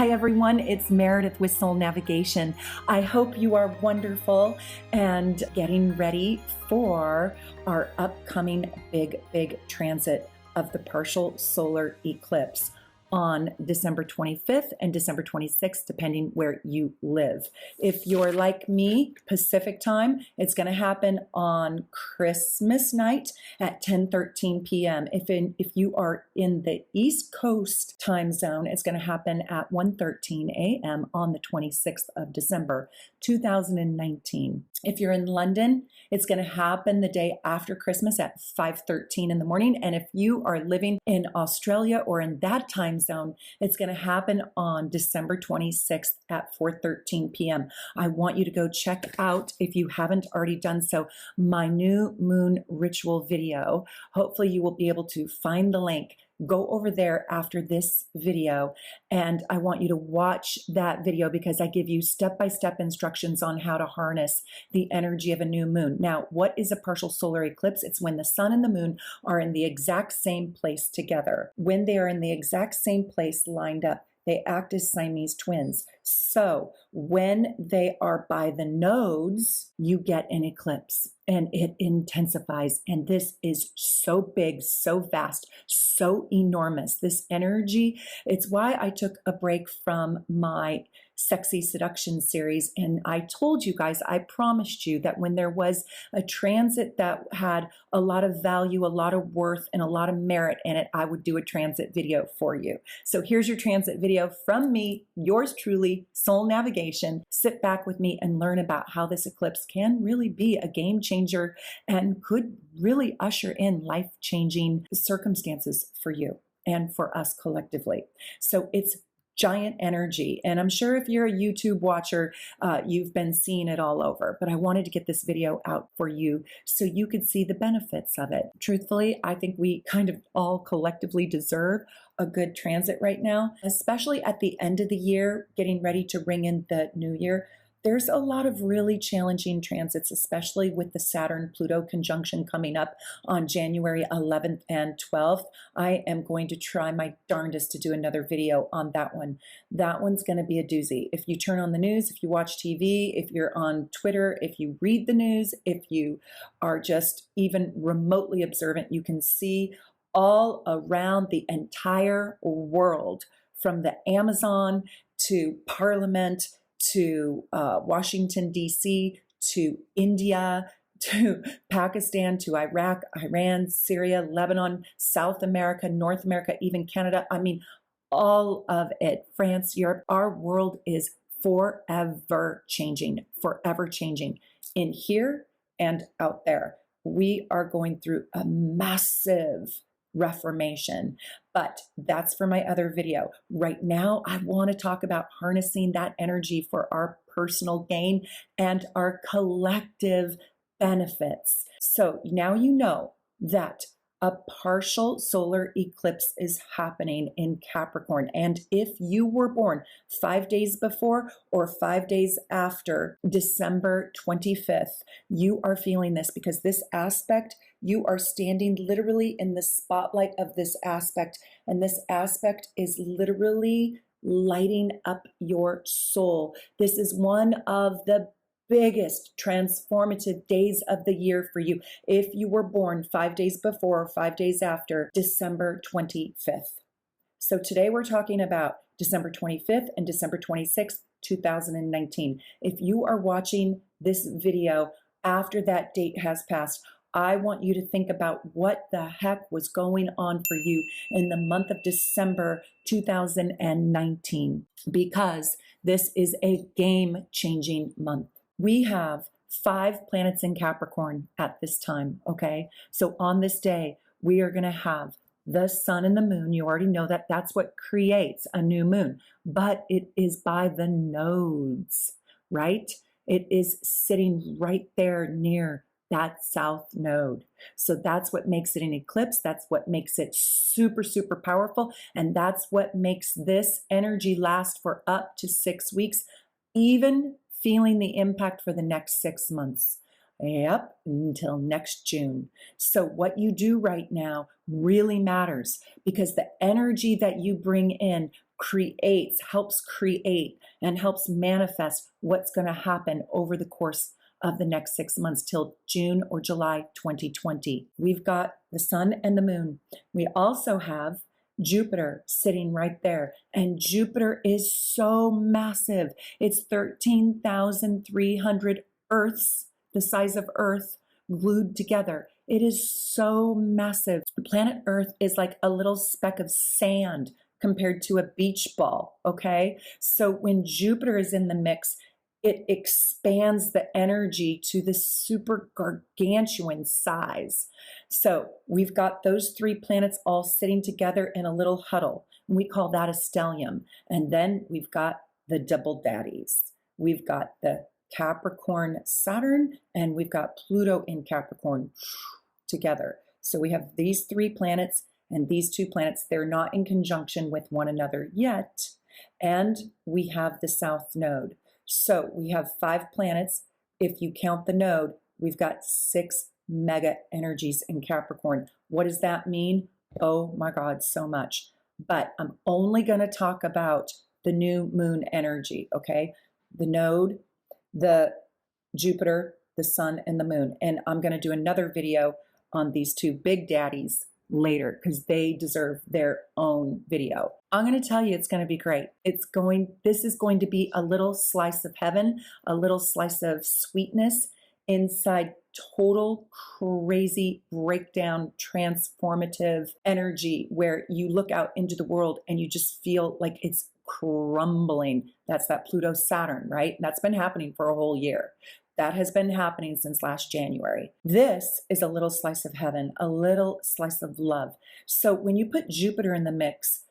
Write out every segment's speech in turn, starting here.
Hi everyone, it's Meredith with Soul Navigation. I hope you are wonderful and getting ready for our upcoming big transit of the partial solar eclipse on December 25th and December 26th, depending where you live. If you're like me, Pacific time, it's going to happen on Christmas night at 10:13 p.m. If you are in the East Coast time zone, it's going to happen at 1:13 a.m. on the 26th of December, 2019. If you're in London, it's going to happen the day after Christmas at 5:13 in the morning. And if you are living in Australia or in that time zone, it's going to happen on December 26th at 4:13 p.m. I want you to go check out, if you haven't already done so, my new moon ritual video. Hopefully you will be able to find the link. Go over there after this video, and I want you to watch that video because I give you step-by-step instructions on how to harness the energy of a new moon. Now, what is a partial solar eclipse? It's when the sun and the moon are in the exact same place together. When they are in the exact same place lined up, they act as Siamese twins. So when they are by the nodes, you get an eclipse and it intensifies. And this is so big, so vast, so enormous. This energy, it's why I took a break from my Sexy Seduction series. And I told you guys, I promised you that when there was a transit that had a lot of value, a lot of worth, and a lot of merit in it, I would do a transit video for you. So here's your transit video from me, yours truly, Soul Navigation. Sit back with me and learn about how this eclipse can really be a game changer and could really usher in life-changing circumstances for you and for us collectively. So it's giant energy. And I'm sure if you're a YouTube watcher, you've been seeing it all over, but I wanted to get this video out for you so you could see the benefits of it. Truthfully, I think we kind of all collectively deserve a good transit right now, especially at the end of the year, getting ready to ring in the new year. There's a lot of really challenging transits, especially with the Saturn-Pluto conjunction coming up on January 11th and 12th. I am going to try my darndest to do another video on that one. That one's going to be a doozy. If you turn on the news, if you watch TV, if you're on Twitter, if you read the news, if you are just even remotely observant, you can see all around the entire world, from the Amazon to Parliament, to Washington, D.C., to India, to Pakistan, to Iraq, Iran, Syria, Lebanon, South America, North America, even Canada. I mean, all of it. France, Europe. Our world is forever changing in here and out there. We are going through a massive reformation, but that's for my other video. Right now, I want to talk about harnessing that energy for our personal gain and our collective benefits. So now you know that a partial solar eclipse is happening in Capricorn. And if you were born 5 days before or 5 days after December 25th, you are feeling this because this aspect, you are standing literally in the spotlight of this aspect. And this aspect is literally lighting up your soul. This is one of the biggest transformative days of the year for you if you were born 5 days before or 5 days after December 25th. So today we're talking about December 25th and December 26th, 2019. If you are watching this video after that date has passed, I want you to think about what the heck was going on for you in the month of December 2019, because this is a game-changing month. We have 5 planets in Capricorn at this time, okay? So on this day, we are going to have the sun and the moon. You already know that that's what creates a new moon, but it is by the nodes, right? It is sitting right there near that south node. So that's what makes it an eclipse. That's what makes it super, super powerful. And that's what makes this energy last for up to 6 weeks, even feeling the impact for the next 6 months. Yep, until next June. So what you do right now really matters, because the energy that you bring in helps create, and helps manifest what's going to happen over the course of the next 6 months till June or July 2020. We've got the sun and the moon. We also have Jupiter sitting right there. And Jupiter is so massive. It's 13,300 Earths, the size of Earth, glued together. It is so massive. Planet Earth is like a little speck of sand compared to a beach ball, okay? So when Jupiter is in the mix, it expands the energy to this super gargantuan size. So we've got those 3 planets all sitting together in a little huddle. And we call that a stellium. And then we've got the double daddies. We've got the Capricorn Saturn, and we've got Pluto in Capricorn together. So we have these 3 planets and these 2 planets. They're not in conjunction with one another yet. And we have the South Node. So we have 5 planets. If you count the node, we've got 6 mega energies in Capricorn. What does that mean? Oh my God, so much. But I'm only going to talk about the new moon energy, okay? The node, the Jupiter, the sun, and the moon. And I'm going to do another video on these 2 big daddies later because they deserve their own video. I'm going to tell you it's going to be great. This is going to be a little slice of heaven, a little slice of sweetness inside total crazy breakdown, transformative energy where you look out into the world and you just feel like it's crumbling. That's that Pluto Saturn, right? That's been happening for a whole year. That has been happening since last January. This is a little slice of heaven, a little slice of love. So when you put Jupiter in the mix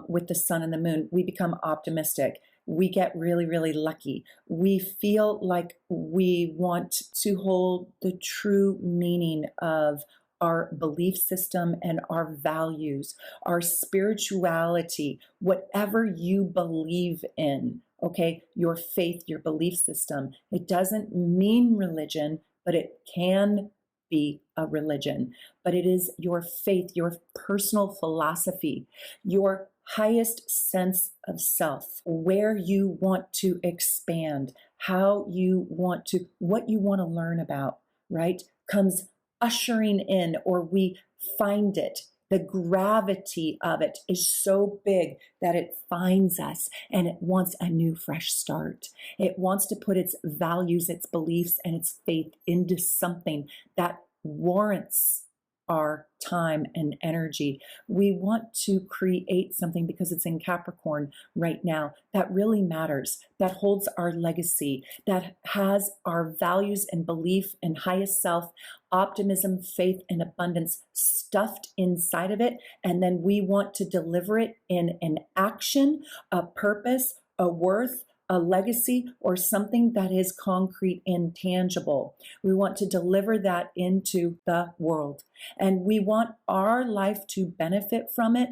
with the sun and the moon, we become optimistic. We get really, really lucky. We feel like we want to hold the true meaning of our belief system and our values, our spirituality, whatever you believe in. Okay, your faith, your belief system. It doesn't mean religion, but it can be a religion. But it is your faith, your personal philosophy, your highest sense of self, where you want to expand, what you want to learn about, right? Comes ushering in, or we find it. The gravity of it is so big that it finds us and it wants a new, fresh start. It wants to put its values, its beliefs, and its faith into something that warrants our time and energy. We want to create something because it's in Capricorn right now that really matters, that holds our legacy, that has our values and belief and highest self, optimism, faith, and abundance stuffed inside of it. And then we want to deliver it in an action, a purpose, a worth, a legacy, or something that is concrete and tangible. We want to deliver that into the world. And we want our life to benefit from it,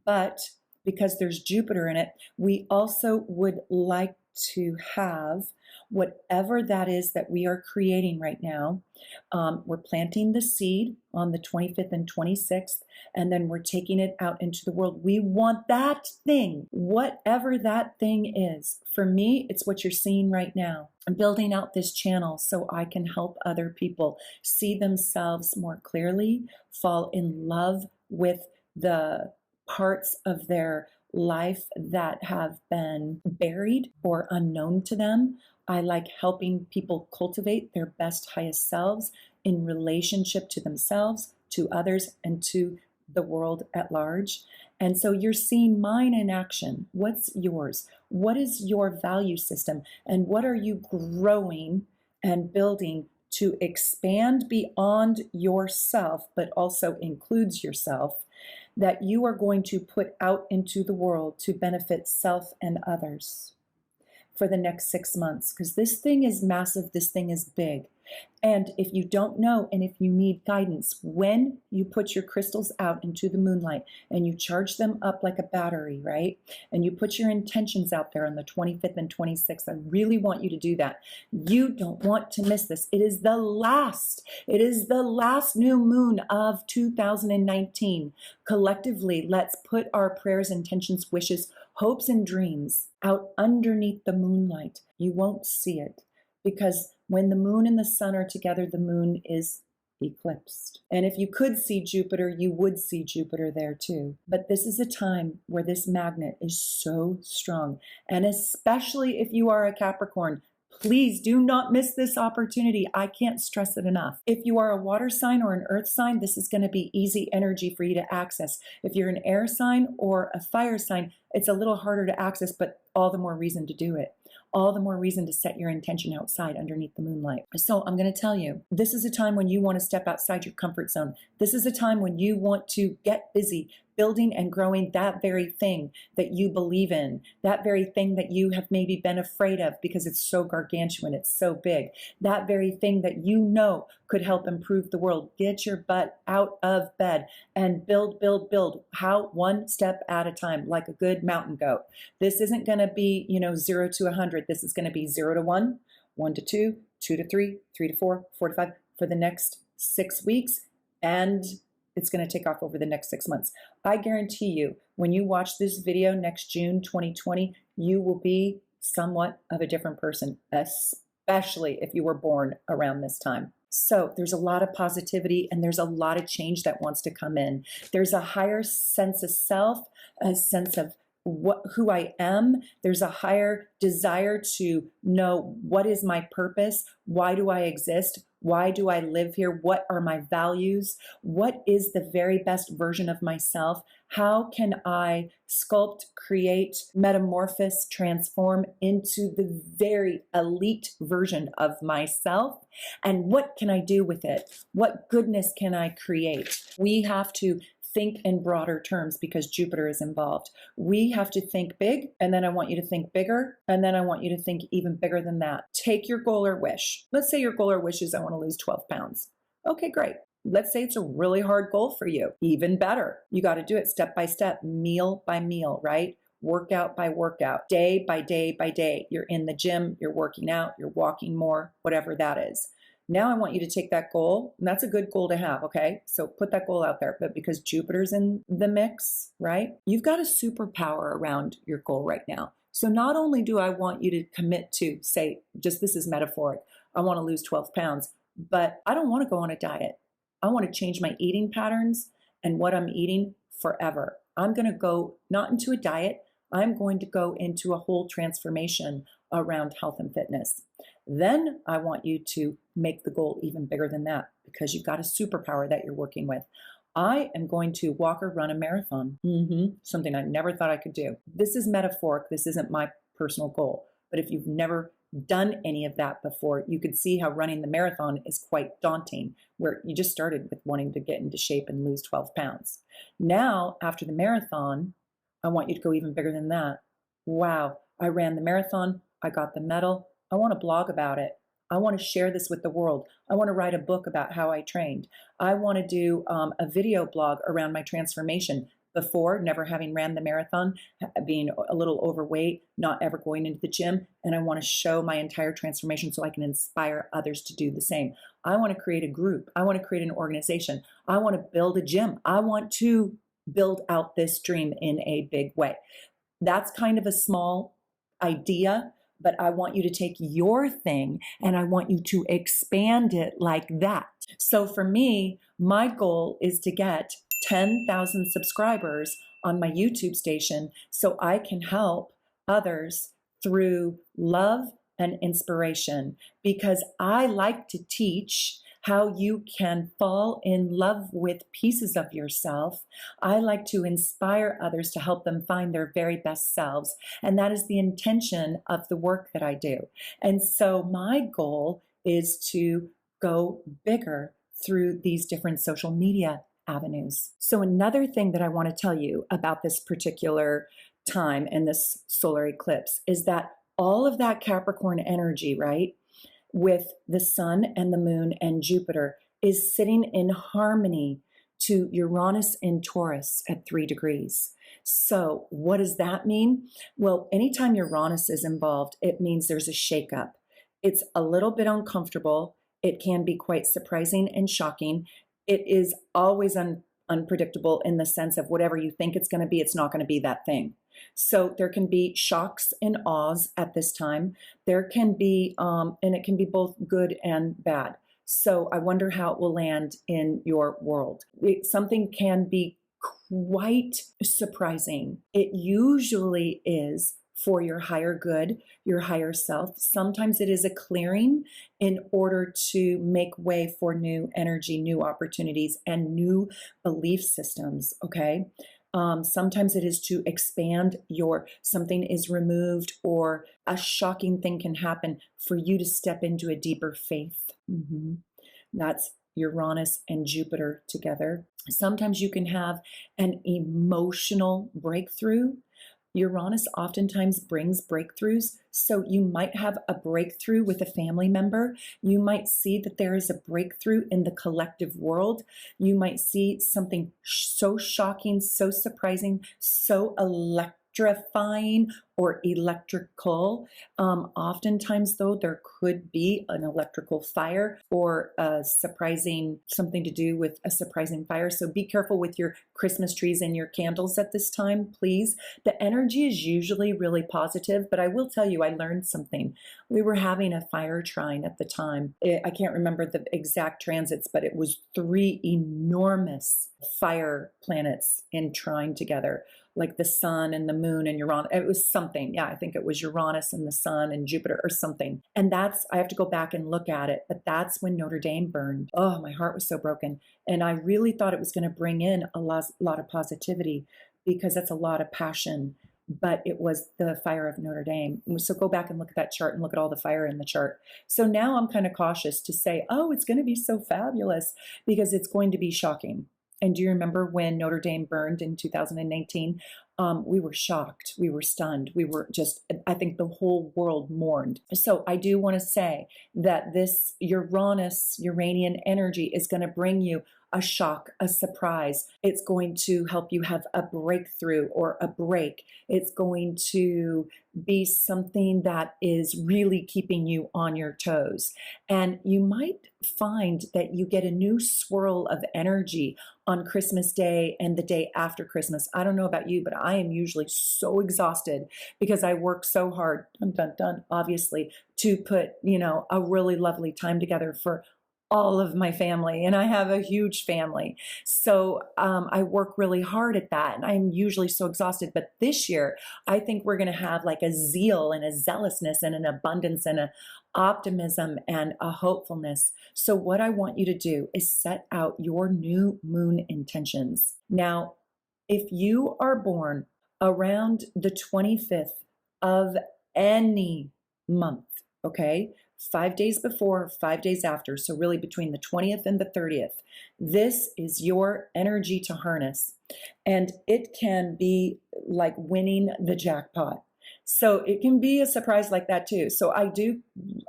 but because there's Jupiter in it, we also would like to have whatever that is that we are creating right now. We're planting the seed on the 25th and 26th, and then we're taking it out into the world. We want that thing, whatever that thing is. For me, it's what you're seeing right now. I'm building out this channel so I can help other people see themselves more clearly, fall in love with the parts of their life that have been buried or unknown to them. I like helping people cultivate their best, highest selves in relationship to themselves, to others, and to the world at large. And so you're seeing mine in action. What's yours? What is your value system? And what are you growing and building to expand beyond yourself, but also includes yourself, that you are going to put out into the world to benefit self and others for the next 6 months? Because this thing is massive, this thing is big. And if you don't know, and if you need guidance, when you put your crystals out into the moonlight and you charge them up like a battery, right? And you put your intentions out there on the 25th and 26th, I really want you to do that. You don't want to miss this. It is the last new moon of 2019. Collectively, let's put our prayers, intentions, wishes, hopes, and dreams out underneath the moonlight. You won't see it, because when the moon and the sun are together, the moon is eclipsed. And if you could see Jupiter, you would see Jupiter there too. But this is a time where this magnet is so strong. And especially if you are a Capricorn, please do not miss this opportunity. I can't stress it enough. If you are a water sign or an earth sign, this is going to be easy energy for you to access. If you're an air sign or a fire sign, it's a little harder to access, but all the more reason to do it. All the more reason to set your intention outside underneath the moonlight. So I'm going to tell you, this is a time when you want to step outside your comfort zone. This is a time when you want to get busy building and growing that very thing that you believe in, that very thing that you have maybe been afraid of because it's so gargantuan, it's so big, that very thing that you know could help improve the world. Get your butt out of bed and build, build, build. How? One step at a time, like a good mountain goat. This isn't going to be, 0 to 100. This is going to be 0 to 1, 1 to 2, 2 to 3, 3 to 4, 4 to 5 for the next 6 weeks. And it's going to take off over the next 6 months. I guarantee you, when you watch this video next June 2020, you will be somewhat of a different person, especially if you were born around this time. So there's a lot of positivity and there's a lot of change that wants to come in. There's a higher sense of self, a sense of who I am. There's a higher desire to know, what is my purpose? Why do I exist? Why do I live here? What are my values? What is the very best version of myself? How can I sculpt, create, metamorphose, transform into the very elite version of myself? And what can I do with it? What goodness can I create? We have to think in broader terms because Jupiter is involved. We have to think big, and then I want you to think bigger, and then I want you to think even bigger than that. Take your goal or wish. Let's say your goal or wish is, I want to lose 12 pounds. Okay, great. Let's say it's a really hard goal for you. Even better. You got to do it step by step, meal by meal, right? Workout by workout, day by day by day. You're in the gym, you're working out, you're walking more, whatever that is. Now I want you to take that goal, and that's a good goal to have, okay? So put that goal out there. But because Jupiter's in the mix, right? You've got a superpower around your goal right now. So not only do I want you to commit to, say, just this is metaphoric, I want to lose 12 pounds, but I don't want to go on a diet. I want to change my eating patterns and what I'm eating forever. I'm going to go not into a diet, I'm going to go into a whole transformation around health and fitness. Then I want you to make the goal even bigger than that because you've got a superpower that you're working with. I am going to walk or run a marathon. Something I never thought I could do. This is metaphoric. This isn't my personal goal. But if you've never done any of that before, you could see how running the marathon is quite daunting, where you just started with wanting to get into shape and lose 12 pounds. Now, after the marathon, I want you to go even bigger than that. Wow, I ran the marathon. I got the medal. I want to blog about it. I want to share this with the world. I want to write a book about how I trained. I want to do a video blog around my transformation. Before, never having ran the marathon, being a little overweight, not ever going into the gym, and I want to show my entire transformation so I can inspire others to do the same. I want to create a group. I want to create an organization. I want to build a gym. I want to build out this dream in a big way. That's kind of a small idea, but I want you to take your thing and I want you to expand it like that. So for me, my goal is to get 10,000 subscribers on my YouTube station so I can help others through love and inspiration, because I like to teach how you can fall in love with pieces of yourself. I like to inspire others to help them find their very best selves. And that is the intention of the work that I do. And so my goal is to go bigger through these different social media avenues. So another thing that I want to tell you about this particular time and this solar eclipse is that all of that Capricorn energy, right? with the sun and the moon and Jupiter is sitting in harmony to Uranus in Taurus at 3 degrees. So what does that mean? Well, anytime Uranus is involved, it means there's a shakeup. It's a little bit uncomfortable. It can be quite surprising and shocking. It is always unpredictable in the sense of whatever you think it's going to be, it's not going to be that thing. So there can be shocks and awes at this time. There can be, and it can be both good and bad. So I wonder how it will land in your world. Something can be quite surprising. It usually is for your higher good, your higher self. Sometimes it is a clearing in order to make way for new energy, new opportunities, and new belief systems, okay? Sometimes it is to expand something is removed, or a shocking thing can happen for you to step into a deeper faith. That's Uranus and Jupiter together. Sometimes you can have an emotional breakthrough. Uranus oftentimes brings breakthroughs. So you might have a breakthrough with a family member. You might see that there is a breakthrough in the collective world. You might see something so shocking, so surprising, so electrifying or electrical. Oftentimes, though, there could be an electrical fire or a surprising, something to do with a surprising fire. So be careful with your Christmas trees and your candles at this time, please. The energy is usually really positive, but I will tell you, I learned something. We were having a fire trine at the time. I can't remember the exact transits, but it was 3 enormous fire planets in trine together, like the sun and the moon and Uranus. It was something. Yeah, I think it was Uranus and the sun and Jupiter or something. And I have to go back and look at it, but that's when Notre Dame burned. Oh, my heart was so broken. And I really thought it was going to bring in a lot of positivity, because that's a lot of passion. But it was the fire of Notre Dame. So go back and look at that chart and look at all the fire in the chart. So now I'm kind of cautious to say, oh, it's going to be so fabulous, because it's going to be shocking. And do you remember when Notre Dame burned in 2019? We were shocked. We were stunned. We were just, I think the whole world mourned. So I do want to say that this Uranian energy is going to bring you a shock, a surprise. It's going to help you have a breakthrough or a break. It's going to be something that is really keeping you on your toes. And you might find that you get a new swirl of energy on Christmas Day and the day after Christmas. I don't know about you, but I am usually so exhausted because I work so hard, obviously, to put, a really lovely time together for all of my family, and I have a huge family. So I work really hard at that, and I'm usually so exhausted. But this year, I think we're going to have like a zeal and a zealousness and an abundance and an optimism and a hopefulness. So what I want you to do is set out your new moon intentions. Now, if you are born around the 25th of any month, okay, 5 days before, 5 days after, so really between the 20th and the 30th, this is your energy to harness. And it can be like winning the jackpot. So it can be a surprise like that too. So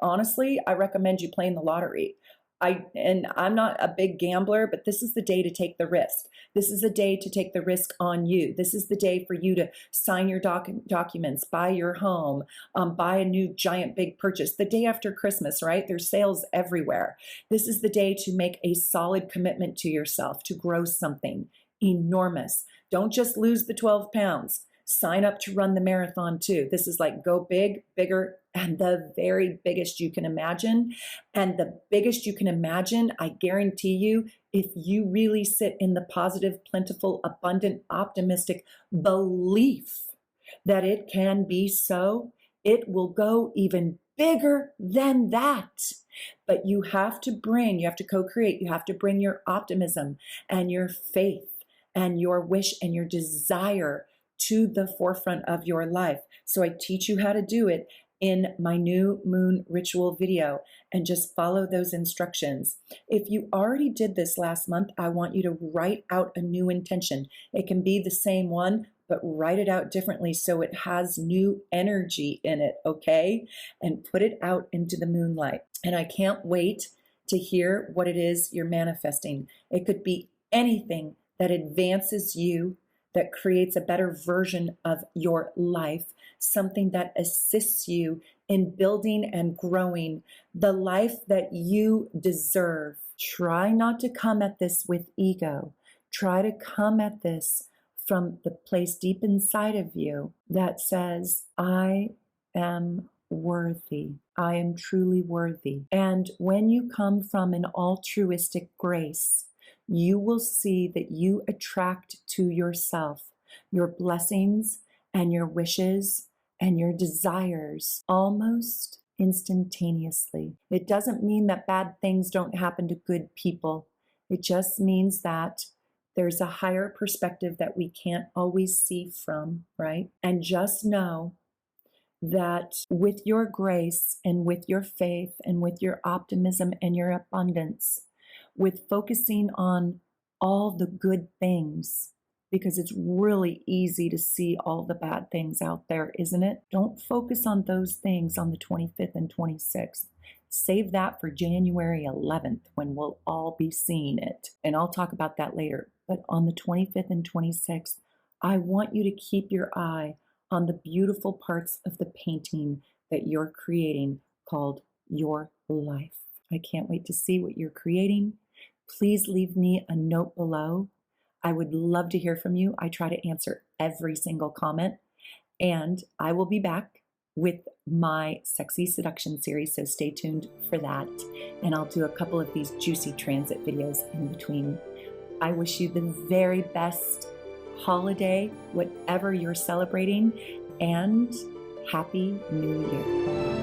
honestly, I recommend you playing the lottery. I'm not a big gambler, but this is the day to take the risk. This is a day to take the risk on you. This is the day for you to sign your documents, buy your home, buy a new giant big purchase. The day after Christmas, right? There's sales everywhere. This is the day to make a solid commitment to yourself, to grow something enormous. Don't just lose the 12 pounds. Sign up to run the marathon too. This is like go big, bigger, and the very biggest you can imagine. And the biggest you can imagine, I guarantee you, if you really sit in the positive, plentiful, abundant, optimistic belief that it can be so, it will go even bigger than that. But you have to co-create, you have to bring your optimism and your faith and your wish and your desire to the forefront of your life. So I teach you how to do it in my new moon ritual video, and just follow those instructions. If you already did this last month, I want you to write out a new intention. It can be the same one, but write it out differently so it has new energy in it, okay? And put it out into the moonlight. And I can't wait to hear what it is you're manifesting. It could be anything that advances you, that creates a better version of your life, something that assists you in building and growing the life that you deserve. Try not to come at this with ego. Try to come at this from the place deep inside of you that says, I am worthy. I am truly worthy. And when you come from an altruistic grace, you will see that you attract to yourself your blessings and your wishes and your desires almost instantaneously. It doesn't mean that bad things don't happen to good people. It just means that there's a higher perspective that we can't always see from, right? And just know that with your grace and with your faith and with your optimism and your abundance, with focusing on all the good things, because it's really easy to see all the bad things out there, isn't it? Don't focus on those things on the 25th and 26th. Save that for January 11th when we'll all be seeing it. And I'll talk about that later. But on the 25th and 26th, I want you to keep your eye on the beautiful parts of the painting that you're creating called your life. I can't wait to see what you're creating. Please leave me a note below. I would love to hear from you. I try to answer every single comment, and I will be back with my Sexy Seduction series, so stay tuned for that. And I'll do a couple of these juicy transit videos in between. I wish you the very best holiday, whatever you're celebrating, and Happy New Year.